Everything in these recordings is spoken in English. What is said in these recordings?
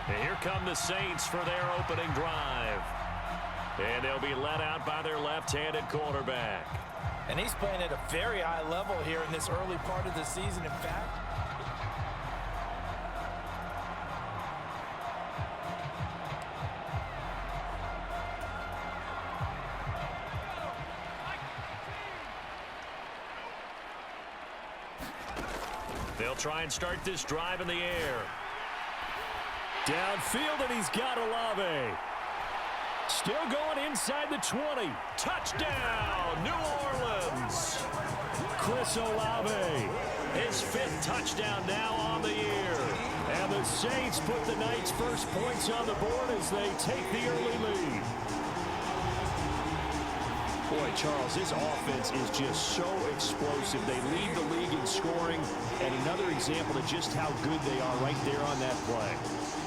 And here come the Saints for their opening drive. And they'll be led out by their left-handed quarterback. And he's playing at a very high level here in this early part of the season. In fact, they'll try and start this drive in the air. Downfield, and he's got Olave. Still going inside the 20. Touchdown, New Orleans. Chris Olave, his 5th touchdown now on the year. And the Saints put the night's first points on the board as they take the early lead. Boy, Charles, this offense is just so explosive. They lead the league in scoring, and another example of just how good they are right there on that play.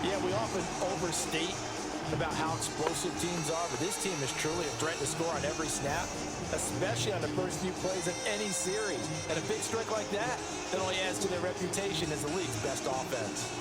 yeah, we often overstate about how explosive teams are, but this team is truly a threat to score on every snap, especially on the first few plays of any series. And a big strike like that only adds to their reputation as the league's best offense.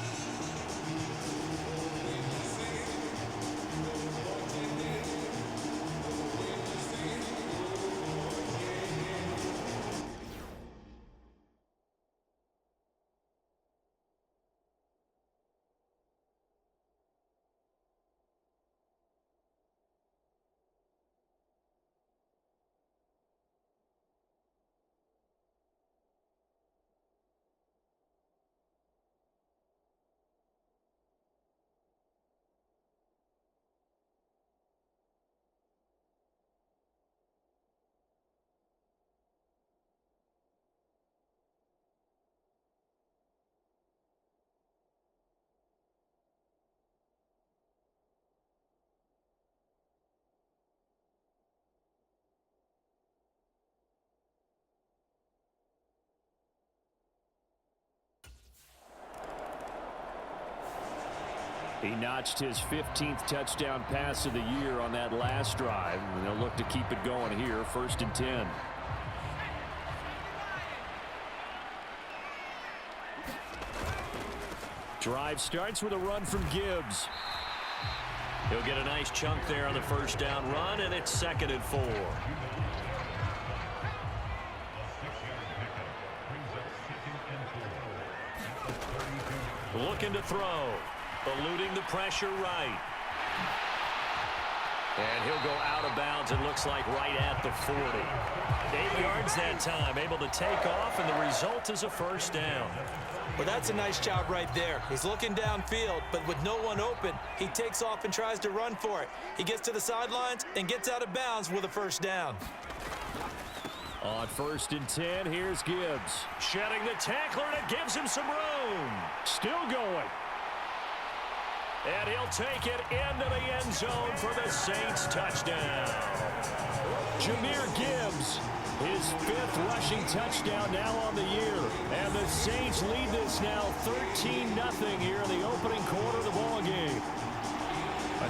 He notched his 15th touchdown pass of the year on that last drive, and they'll look to keep it going here, 1st and 10. Drive starts with a run from Gibbs. He'll get a nice chunk there on the first down run, and it's 2nd and 4. Looking to throw. Eluding the pressure right. And he'll go out of bounds, it looks like right at the 40. 8 yards that time, able to take off, and the result is a first down. Well, that's a nice job right there. He's looking downfield, but with no one open, he takes off and tries to run for it. He gets to the sidelines and gets out of bounds with a first down. On 1st and 10, here's Gibbs. Shedding the tackler, and it gives him some room. Still going. And he'll take it into the end zone for the Saints touchdown. Jahmyr Gibbs, his 5th rushing touchdown now on the year. And the Saints lead this now 13-0 here in the opening quarter of the ballgame.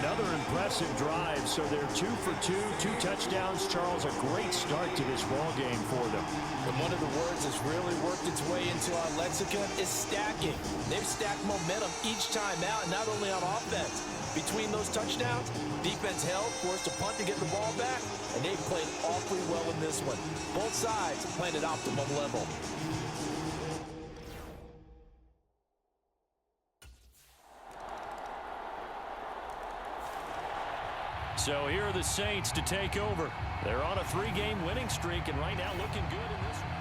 Another impressive drive, so they're 2 for 2, 2 touchdowns. Charles, a great start to this ballgame for them. And one of the words that's really worked its way into our lexicon is stacking. They've stacked momentum each time out, and not only on offense. Between those touchdowns, defense held, forced a punt to get the ball back, and they've played awfully well in this one. Both sides playing at optimum level. So here are the Saints to take over. They're on a 3-game winning streak, and right now looking good in this one.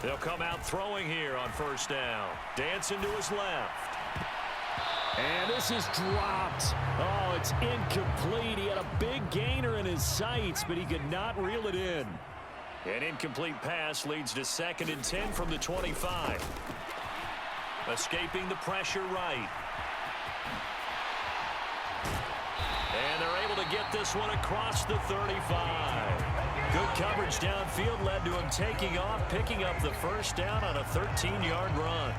They'll come out throwing here on 1st down. Dancing to his left. And this is dropped. Oh, it's incomplete. He had a big gainer in his sights, but he could not reel it in. An incomplete pass leads to 2nd and 10 from the 25. Escaping the pressure right. And they're able to get this one across the 35. Good coverage downfield led to him taking off, picking up the first down on a 13-yard run.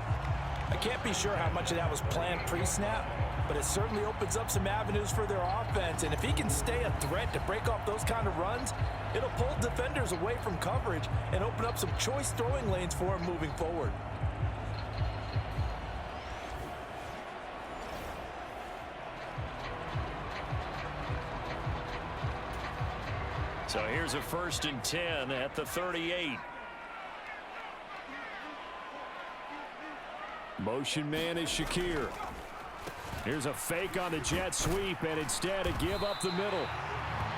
I can't be sure how much of that was planned pre-snap, but it certainly opens up some avenues for their offense. And if he can stay a threat to break off those kind of runs, it'll pull defenders away from coverage and open up some choice throwing lanes for him moving forward. So here's a 1st and 10 at the 38. Motion man is Shakir. Here's a fake on the jet sweep, and instead a give up the middle.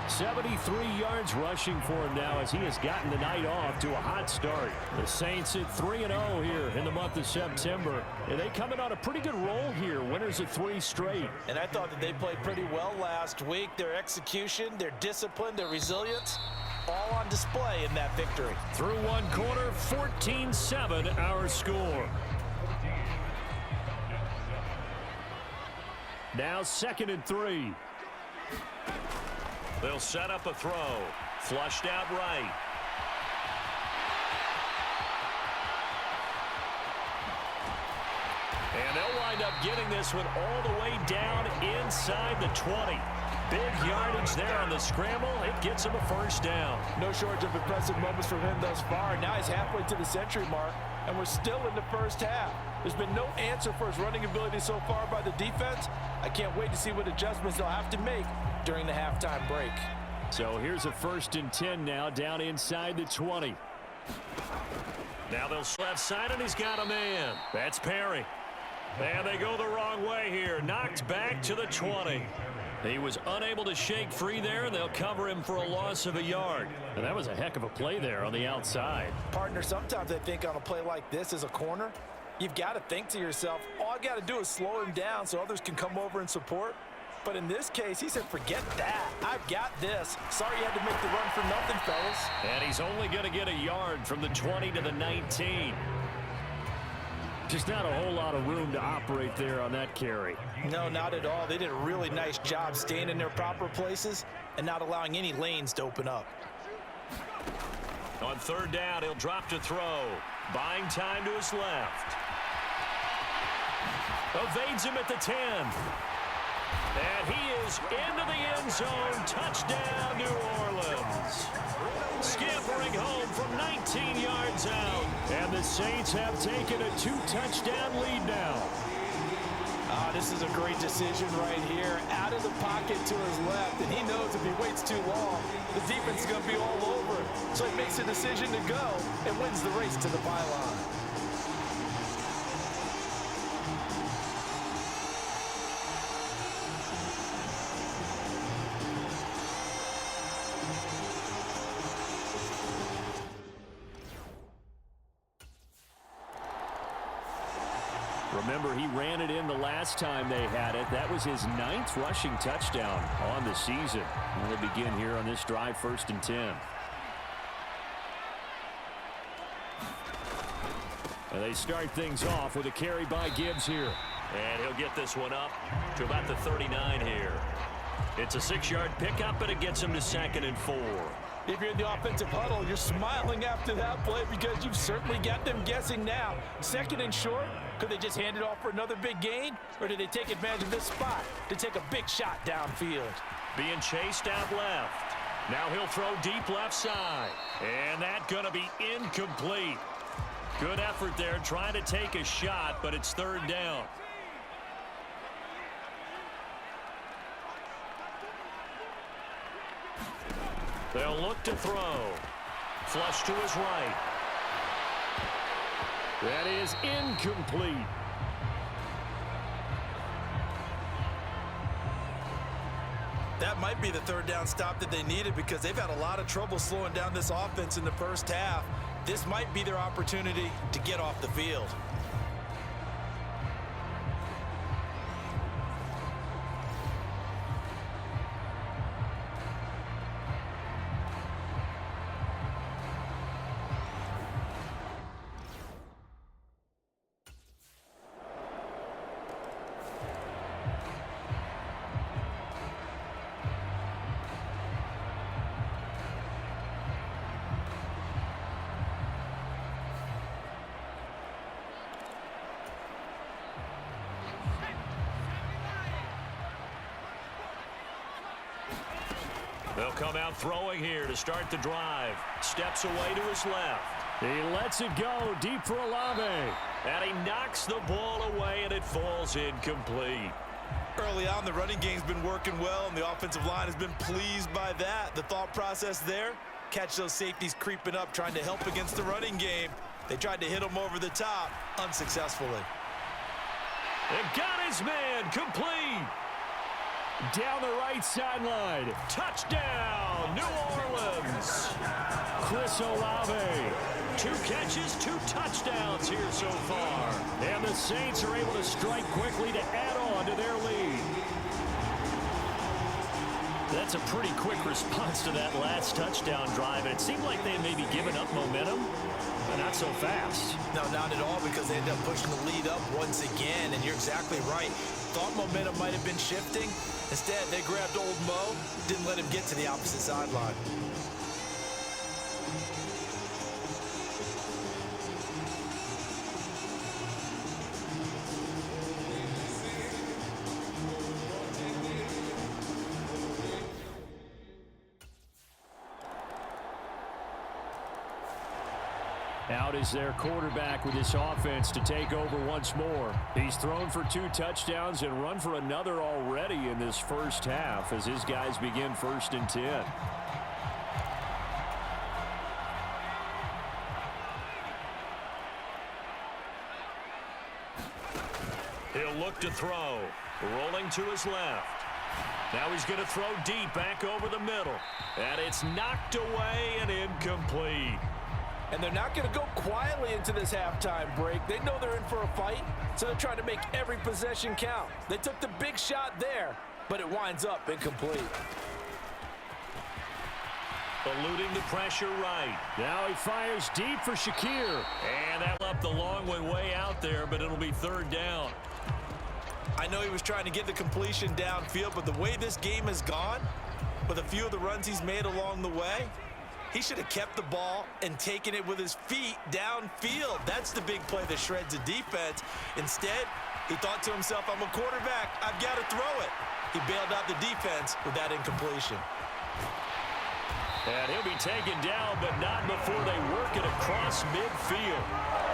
73 yards rushing for him now as he has gotten the night off to a hot start. The Saints at 3-0 here in the month of September. And they come in on a pretty good roll here. Winners of 3 straight. And I thought that they played pretty well last week. Their execution, their discipline, their resilience, all on display in that victory. Through one quarter, 14-7 our score. Now 2nd and 3. They'll set up a throw. Flushed out right. And they'll wind up getting this one all the way down inside the 20. Big yardage there on the scramble. It gets him a 1st down. No shortage of impressive moments from him thus far. Now he's halfway to the century mark, and we're still in the first half. There's been no answer for his running ability so far by the defense. I can't wait to see what adjustments they'll have to make during the halftime break. So here's a 1st and 10 now down inside the 20. Now they'll left side, and he's got a man. That's Perry. And they go the wrong way here. Knocked back to the 20. He was unable to shake free there, and they'll cover him for a loss of a yard. And that was a heck of a play there on the outside. Partner, sometimes I think on a play like this as a corner, you've got to think to yourself, all I got to do is slow him down so others can come over and support. But in this case, he said, forget that. I've got this. Sorry you had to make the run for nothing, fellas. And he's only going to get a yard from the 20 to the 19. Just not a whole lot of room to operate there on that carry. No, not at all. They did a really nice job staying in their proper places and not allowing any lanes to open up. On 3rd down, he'll drop to throw. Buying time to his left. Evades him at the 10. And he is into the end zone. Touchdown, New Orleans. Scampering home from 19 yards out. And the Saints have taken a 2-touchdown lead now. This is a great decision right here. Out of the pocket to his left, and he knows if he waits too long, the defense is going to be all over him. So he makes a decision to go and wins the race to the pylon. Remember, he ran it in the last time they had it. That was his 9th rushing touchdown on the season. We'll begin here on this drive, 1st and 10. And they start things off with a carry by Gibbs here. And he'll get this one up to about the 39 here. It's a 6-yard pickup, and it gets him to 2nd and 4. If you're in the offensive huddle, you're smiling after that play because you've certainly got them guessing now. 2nd and short, could they just hand it off for another big gain? Or did they take advantage of this spot to take a big shot downfield? Being chased out left. Now he'll throw deep left side. And that's going to be incomplete. Good effort there trying to take a shot, but it's 3rd down. They'll look to throw. Flush to his right. That is incomplete. That might be the 3rd down stop that they needed because they've had a lot of trouble slowing down this offense in the first half. This might be their opportunity to get off the field. They'll come out throwing here to start the drive. Steps away to his left. He lets it go deep for Olave. And he knocks the ball away, and it falls incomplete. Early on, the running game's been working well, and the offensive line has been pleased by that. The thought process there, catch those safeties creeping up, trying to help against the running game. They tried to hit him over the top, unsuccessfully. It got his man, complete. Down the right sideline. Touchdown, New Orleans. Chris Olave. 2 catches, 2 touchdowns here so far. And the Saints are able to strike quickly to add on to their lead. That's a pretty quick response to that last touchdown drive. And it seemed like they had maybe given up momentum, but not so fast. No, not at all, because they ended up pushing the lead up once again. And you're exactly right. Thought momentum might have been shifting. Instead, they grabbed old Mo, didn't let him get to the opposite sideline. Out is their quarterback with this offense to take over once more. He's thrown for 2 touchdowns and run for another already in this first half as his guys begin 1st and 10. He'll look to throw. Rolling to his left. Now he's going to throw deep back over the middle. And it's knocked away and incomplete. And they're not going to go quietly into this halftime break. They know they're in for a fight, so they're trying to make every possession count. They took the big shot there, but it winds up incomplete. Eluding the pressure right. Now he fires deep for Shakir. And that left the long way out there, but it'll be 3rd down. I know he was trying to get the completion downfield, but the way this game has gone, with a few of the runs he's made along the way, he should have kept the ball and taken it with his feet downfield. That's the big play that shreds the defense. Instead, he thought to himself, I'm a quarterback, I've got to throw it. He bailed out the defense with that incompletion. And he'll be taken down, but not before they work it across midfield.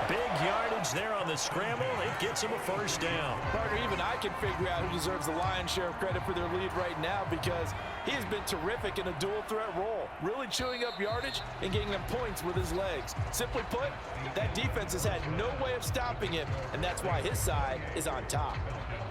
Big yardage there on the scramble. It gets him a 1st down. Partner, even I can figure out who deserves the lion's share of credit for their lead right now, because he has been terrific in a dual threat role, really chewing up yardage and getting them points with his legs. Simply put, that defense has had no way of stopping him, and that's why his side is on top.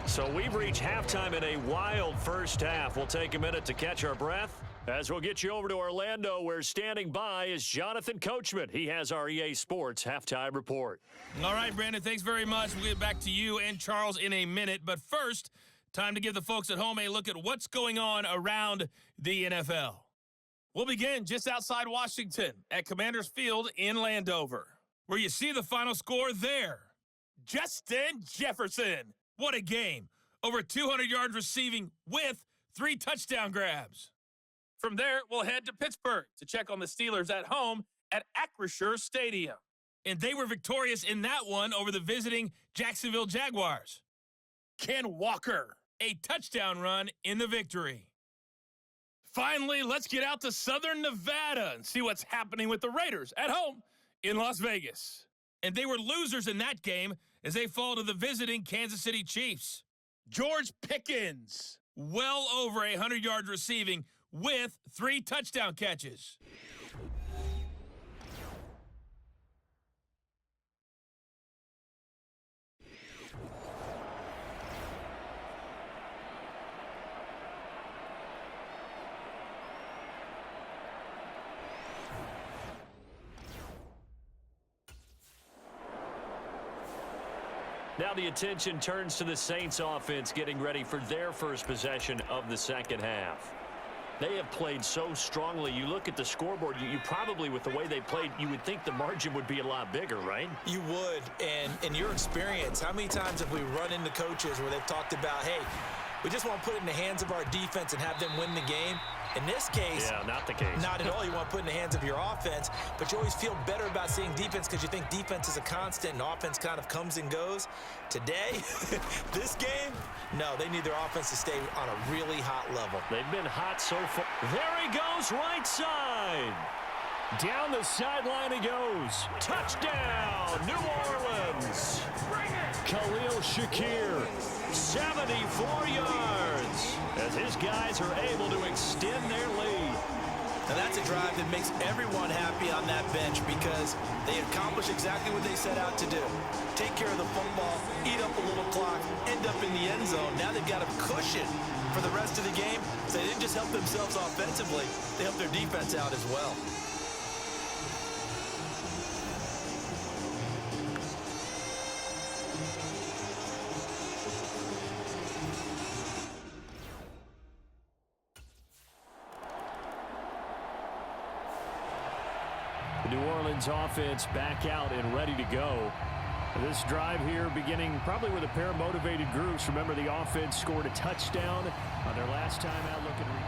So we've reached halftime in a wild first half. We'll take a minute to catch our breath, as we'll get you over to Orlando, where standing by is Jonathan Coachman. He has our EA Sports Halftime Report. All right, Brandon, thanks very much. We'll get back to you and Charles in a minute. But first, time to give the folks at home a look at what's going on around the NFL. We'll begin just outside Washington at Commanders Field in Landover, where you see the final score there. Justin Jefferson. What a game. Over 200 yards receiving with 3 touchdown grabs. From there, we'll head to Pittsburgh to check on the Steelers at home at Acrisure Stadium. And they were victorious in that one over the visiting Jacksonville Jaguars. Ken Walker, a touchdown run in the victory. Finally, let's get out to Southern Nevada and see what's happening with the Raiders at home in Las Vegas. And they were losers in that game as they fall to the visiting Kansas City Chiefs. George Pickens, well over 100 yards receiving with 3 touchdown catches. Now the attention turns to the Saints offense getting ready for their first possession of the second half. They have played so strongly. You look at the scoreboard, you probably, with the way they played, you would think the margin would be a lot bigger, right? You would. And in your experience, how many times have we run into coaches where they've talked about, hey, we just want to put it in the hands of our defense and have them win the game? In this case, yeah, not the case. Not at all. You want to put in the hands of your offense, but you always feel better about seeing defense because you think defense is a constant and offense kind of comes and goes. Today, this game, no, they need their offense to stay on a really hot level. They've been hot so far. There he goes, right side. Down the sideline he goes. Touchdown, New Orleans. Khalil Shakir, 74 yards. As his guys are able to extend their lead. And that's a drive that makes everyone happy on that bench because they accomplish exactly what they set out to do. Take care of the football, eat up a little clock, end up in the end zone. Now they've got a cushion for the rest of the game. So they didn't just help themselves offensively, they helped their defense out as well. The New Orleans offense back out and ready to go. This drive here beginning probably with a pair of motivated groups. Remember, the offense scored a touchdown on their last time out. Look at repeat.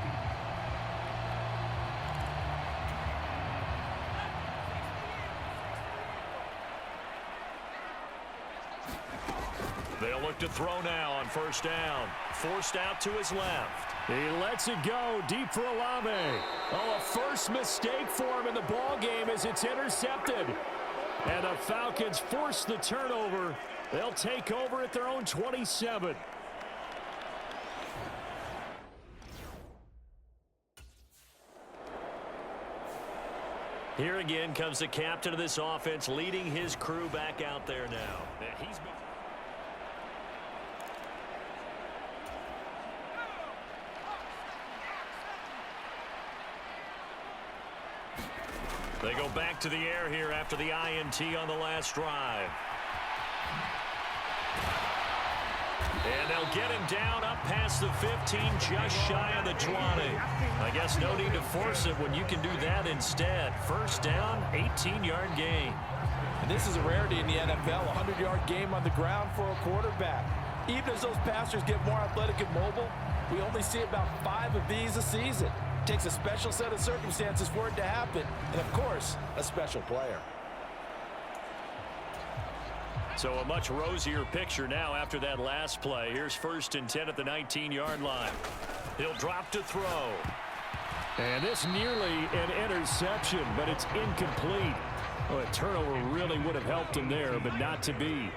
They'll look to throw now on first down. Forced out to his left. He lets it go deep for Olave. Oh, a first mistake for him in the ball game as it's intercepted. And the Falcons force the turnover. They'll take over at their own 27. Here again comes the captain of this offense leading his crew back out there now. He's been They go back to the air here after the INT on the last drive. And they'll get him down up past the 15, just shy of the 20. I guess no need to force it when you can do that instead. First down, 18-yard gain. And this is a rarity in the NFL, a 100-yard game on the ground for a quarterback. Even as those passers get more athletic and mobile, we only see about 5 of these a season. Takes a special set of circumstances for it to happen, and of course, a special player. So a much rosier picture now after that last play. Here's first and 10 at the 19-yard line. He'll drop to throw. And this nearly an interception, but it's incomplete. Well, a turnover really would have helped him there, but not to be.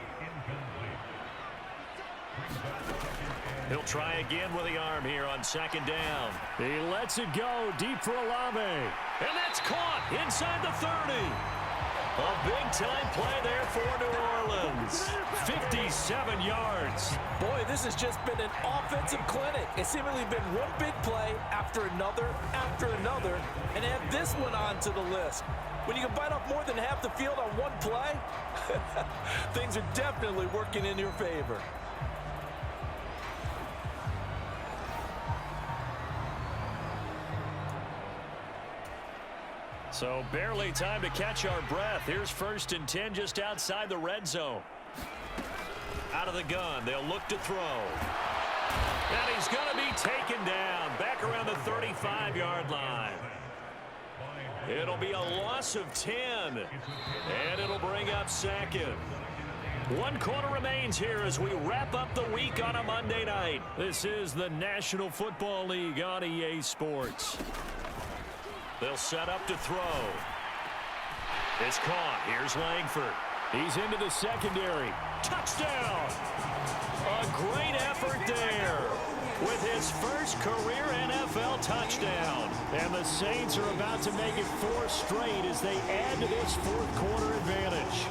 He'll try again with the arm here on second down. He lets it go deep for Olave. And that's caught inside the 30. A big-time play there for New Orleans. 57 yards. Boy, this has just been an offensive clinic. It's seemingly been one big play after another, and add this one onto the list. When you can bite off more than half the field on one play, things are definitely working in your favor. So barely time to catch our breath. Here's first and 10 just outside the red zone. Out of the gun, they'll look to throw. And he's going to be taken down back around the 35-yard line. It'll be a loss of 10, and it'll bring up second. 1 quarter remains here as we wrap up the week on a Monday night. This is the National Football League on EA Sports. They'll set up to throw. It's caught. Here's Langford. He's into the secondary. Touchdown! A great effort there with his first career NFL touchdown. And the Saints are about to make it 4 straight as they add to this fourth-quarter advantage.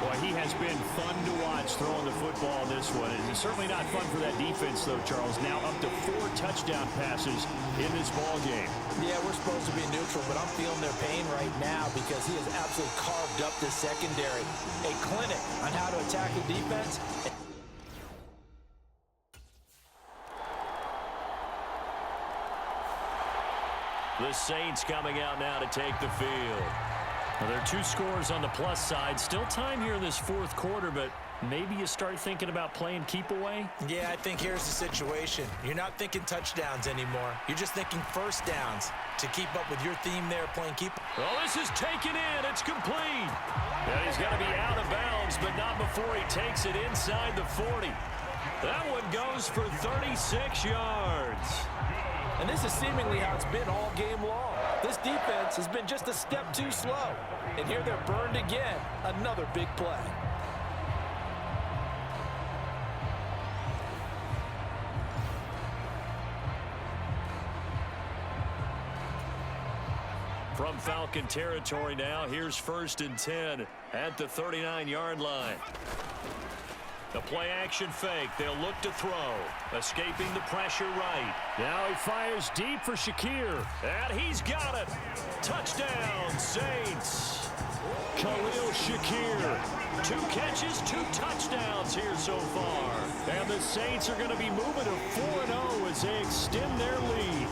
Boy, he has been fun to watch throwing the football this one. It's certainly not fun for that defense, though, Charles. Now up to 4 touchdown passes in this ball game. Yeah, we're supposed to be neutral, but I'm feeling their pain right now because he has absolutely carved up the secondary. A clinic on how to attack a defense. The Saints coming out now to take the field. Well, there are 2 scores on the plus side. Still time here in this fourth quarter, but maybe you start thinking about playing keep away? Yeah, I think here's the situation. You're not thinking touchdowns anymore. You're just thinking first downs to keep up with your theme there playing keep. Well, this is taken in. It's complete. And he's got to be out of bounds, but not before he takes it inside the 40. That one goes for 36 yards. And this is seemingly how it's been all game long. This defense has been just a step too slow. And here they're burned again. Another big play. From Falcon territory now, here's 1st and 10 at the 39-yard line. The play-action fake. They'll look to throw. Escaping the pressure right. Now he fires deep for Shakir. And he's got it. Touchdown, Saints. Khalil Shakir. 2 catches, 2 touchdowns here so far. And the Saints are going to be moving to 4-0 as they extend their lead.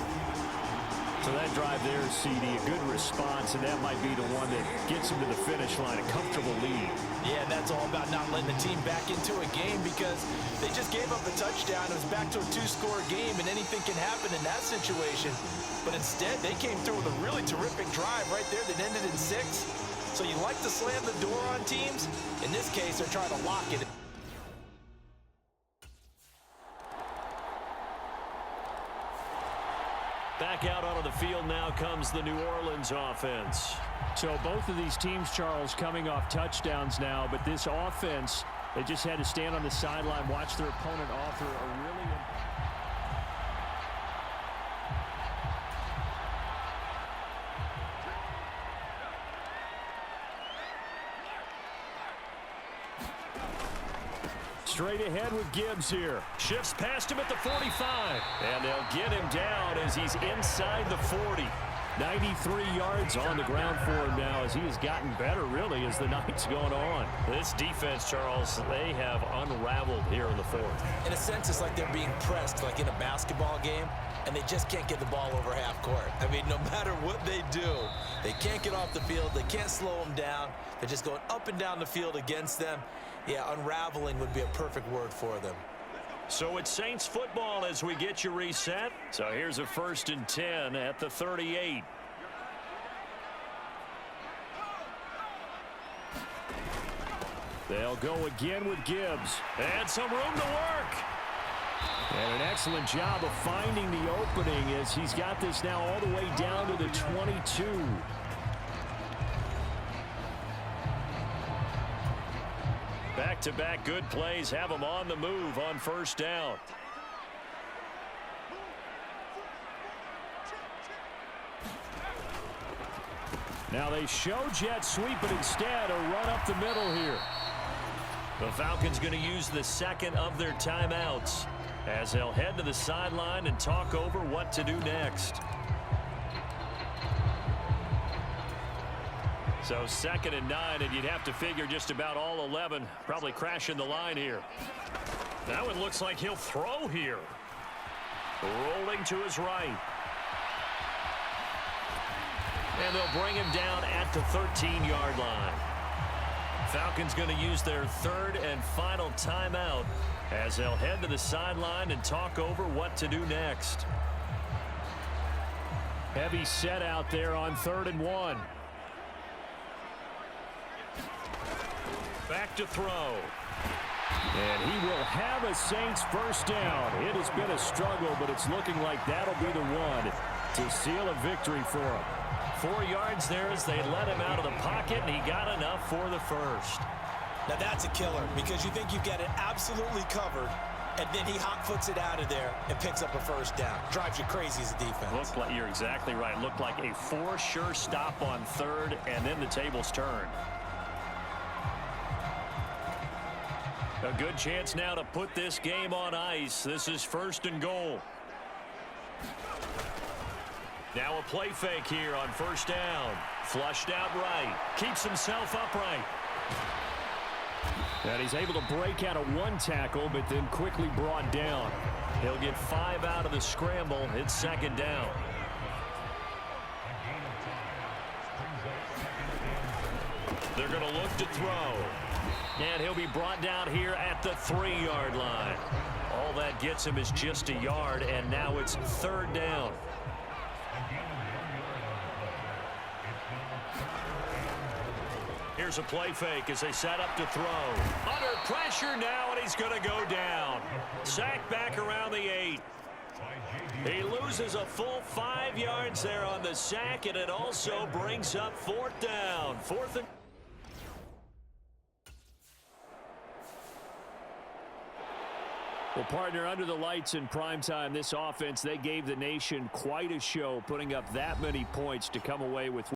So that drive there, CD, a good response, and that might be the one that gets them to the finish line, a comfortable lead. Yeah, that's all about not letting the team back into a game because they just gave up a touchdown. It was back to a 2-score game, and anything can happen in that situation. But instead, they came through with a really terrific drive right there that ended in 6. So you like to slam the door on teams. In this case, they're trying to lock it. Back out onto the field now comes the New Orleans offense. So both of these teams, Charles, coming off touchdowns now, but this offense, they just had to stand on the sideline, watch their opponent offer a really... Straight ahead with Gibbs here. Shifts past him at the 45. And they'll get him down as he's inside the 40. 93 yards on the ground for him now as he has gotten better, really, as the night's going on. This defense, Charles, they have unraveled here in the 4th. In a sense, it's like they're being pressed, like in a basketball game, and they just can't get the ball over half court. I mean, no matter what they do, they can't get off the field. They can't slow them down. They're just going up and down the field against them. Yeah, unraveling would be a perfect word for them. So it's Saints football as we get you reset. So here's a 1st and 10 at the 38. They'll go again with Gibbs. And some room to work. And an excellent job of finding the opening as he's got this now all the way down to the 22. Back-to-back good plays have them on the move on 1st down. Now they show jet sweep, but instead a run up the middle here. The Falcons going to use the 2nd of their timeouts as they'll head to the sideline and talk over what to do next. So 2nd and 9, and you'd have to figure just about all 11 probably crashing the line here. That one looks like he'll throw here. Rolling to his right. And they'll bring him down at the 13-yard line. Falcons going to use their 3rd and final timeout as they'll head to the sideline and talk over what to do next. Heavy set out there on 3rd and 1. Back to throw. And he will have a Saints 1st down. It has been a struggle, but it's looking like that'll be the one to seal a victory for him. 4 yards there as they let him out of the pocket, and he got enough for the 1st. Now that's a killer because you think you've got it absolutely covered, and then he hot-foots it out of there and picks up a 1st down. Drives you crazy as a defense. Looked like, you're exactly right. Looked like a for-sure stop on 3rd, and then the tables turned. A good chance now to put this game on ice. This is 1st and goal. Now a play fake here on 1st down. Flushed out right. Keeps himself upright. And he's able to break out of 1 tackle, but then quickly brought down. He'll get 5 out of the scramble. It's 2nd down. They're going to look to throw. And he'll be brought down here at the 3-yard line. All that gets him is just a yard, and now it's 3rd down. Here's a play fake as they set up to throw. Under pressure now, and he's going to go down. Sacked back around the 8. He loses a full 5 yards there on the sack, and it also brings up 4th down. 4th and... Well, partner, under the lights in primetime, this offense, they gave the nation quite a show, putting up that many points to come away with